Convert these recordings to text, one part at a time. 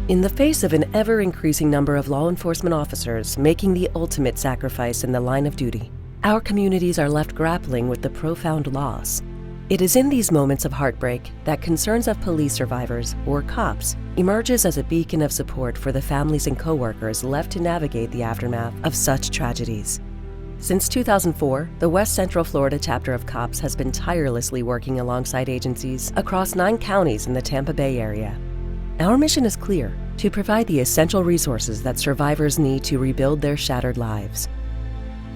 In the face of an ever-increasing number of law enforcement officers making the ultimate sacrifice in the line of duty, our communities are left grappling with the profound loss. It is in these moments of heartbreak that Concerns of Police Survivors, or C.O.P.S, emerges as a beacon of support for the families and coworkers left to navigate the aftermath of such tragedies. Since 2004, the West Central Florida chapter of C.O.P.S has been tirelessly working alongside agencies across 9 counties in the Tampa Bay area. Our mission is clear: to provide the essential resources that survivors need to rebuild their shattered lives.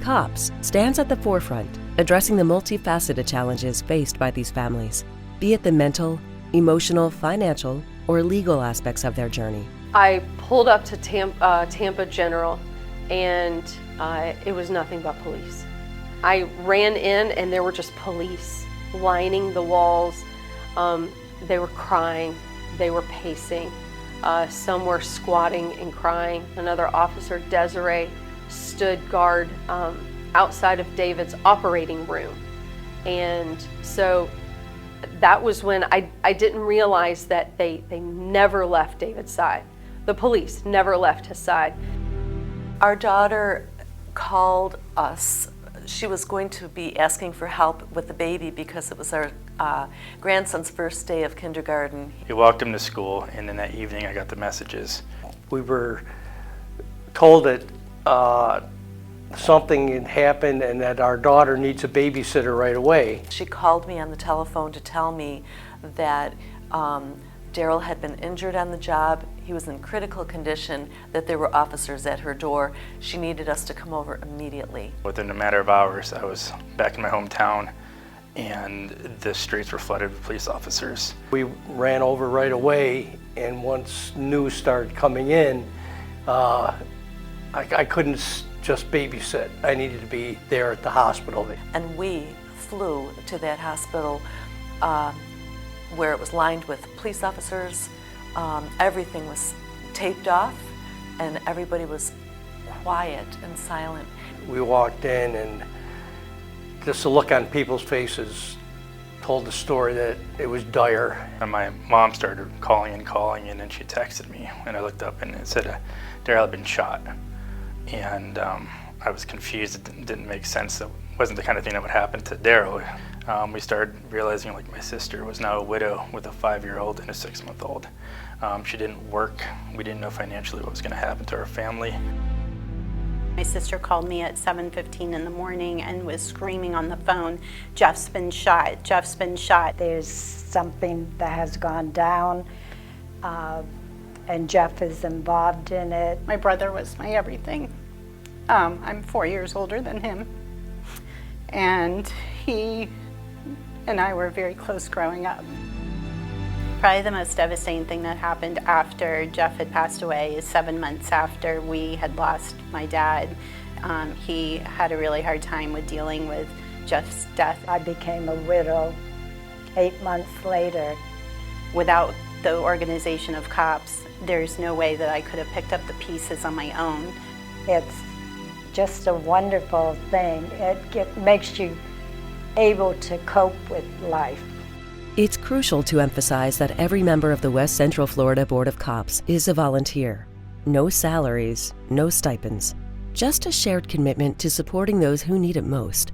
C.O.P.S stands at the forefront, addressing the multifaceted challenges faced by these families, be it the mental, emotional, financial, or legal aspects of their journey. I pulled up to Tampa General, and it was nothing but police. I ran in and there were just police lining the walls. They were crying, they were pacing. Some were squatting and crying. Another officer, Desiree, stood guard outside of David's operating room. And so that was when I didn't realize that they never left David's side. The police never left his side. Our daughter called us. She was going to be asking for help with the baby because it was our grandson's first day of kindergarten. We walked him to school, and then that evening I got the messages. We were told that something had happened and that our daughter needs a babysitter right away. She called me on the telephone to tell me that Daryl had been injured on the job. He was in critical condition, that there were officers at her door. She needed us to come over immediately. Within a matter of hours, I was back in my hometown, and the streets were flooded with police officers. We ran over right away, and once news started coming in, I couldn't just babysit. I needed to be there at the hospital. And we flew to that hospital where it was lined with police officers. Everything was taped off and everybody was quiet and silent. We walked in and just the look on people's faces told the story that it was dire. And my mom started calling, and then she texted me, and I looked up and it said Daryl had been shot. And I was confused. It didn't make sense. That wasn't the kind of thing that would happen to Daryl. We started realizing, like, my sister was now a widow with a 5-year-old and a 6-month-old. She didn't work. We didn't know financially what was going to happen to our family. My sister called me at 7:15 in the morning and was screaming on the phone, "Jeff's been shot, Jeff's been shot." There's something that has gone down, and Jeff is involved in it. My brother was my everything. I'm 4 years older than him, and he and I were very close growing up. Probably the most devastating thing that happened after Jeff had passed away is 7 months after we had lost my dad. He had a really hard time with dealing with Jeff's death. I became a widow 8 months later. Without the organization of C.O.P.S, there's no way that I could have picked up the pieces on my own. It's just a wonderful thing. It makes you able to cope with life. It's crucial to emphasize that every member of the West Central Florida Board of C.O.P.S is a volunteer. No salaries, no stipends, just a shared commitment to supporting those who need it most.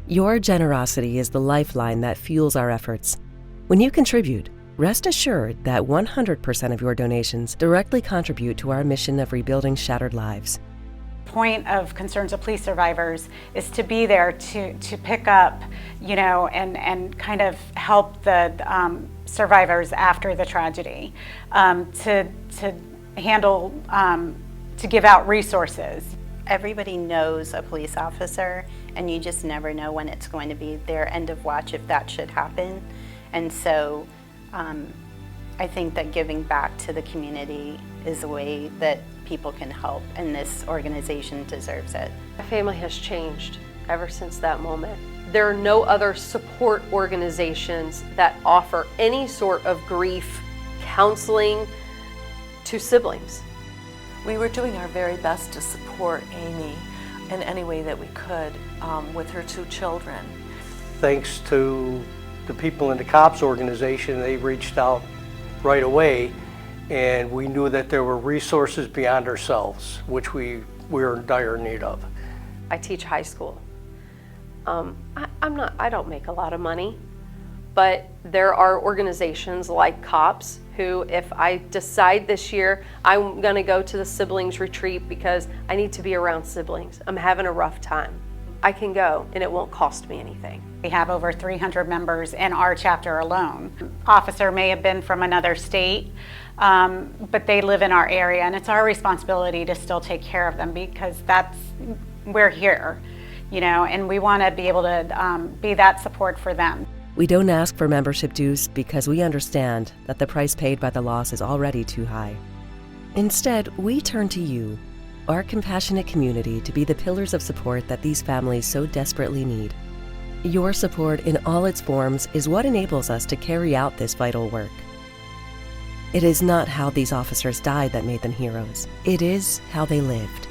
Your generosity is the lifeline that fuels our efforts. When you contribute, rest assured that 100% of your donations directly contribute to our mission of rebuilding shattered lives. Point of Concerns of Police Survivors is to be there to pick up, and kind of help the survivors after the tragedy, to handle, to give out resources. Everybody knows a police officer, and you just never know when it's going to be their end of watch if that should happen. And so I think that giving back to the community is a way that people can help, and this organization deserves it. My family has changed ever since that moment. There are no other support organizations that offer any sort of grief counseling to siblings. We were doing our very best to support Amy in any way that we could with her 2 children. Thanks to the people in the C.O.P.S organization, they reached out right away and we knew that there were resources beyond ourselves, which we were in dire need of. I teach high school. I don't make a lot of money, but there are organizations like C.O.P.S who, if I decide this year I'm going to go to the siblings retreat because I need to be around siblings, I'm having a rough time, I can go and it won't cost me anything. We have over 300 members in our chapter alone. Officer may have been from another state, but they live in our area, and it's our responsibility to still take care of them because we're here, and we want to be able to be that support for them. We don't ask for membership dues because we understand that the price paid by the loss is already too high. Instead, we turn to you, our compassionate community, to be the pillars of support that these families so desperately need. Your support in all its forms is what enables us to carry out this vital work. It is not how these officers died that made them heroes. It is how they lived.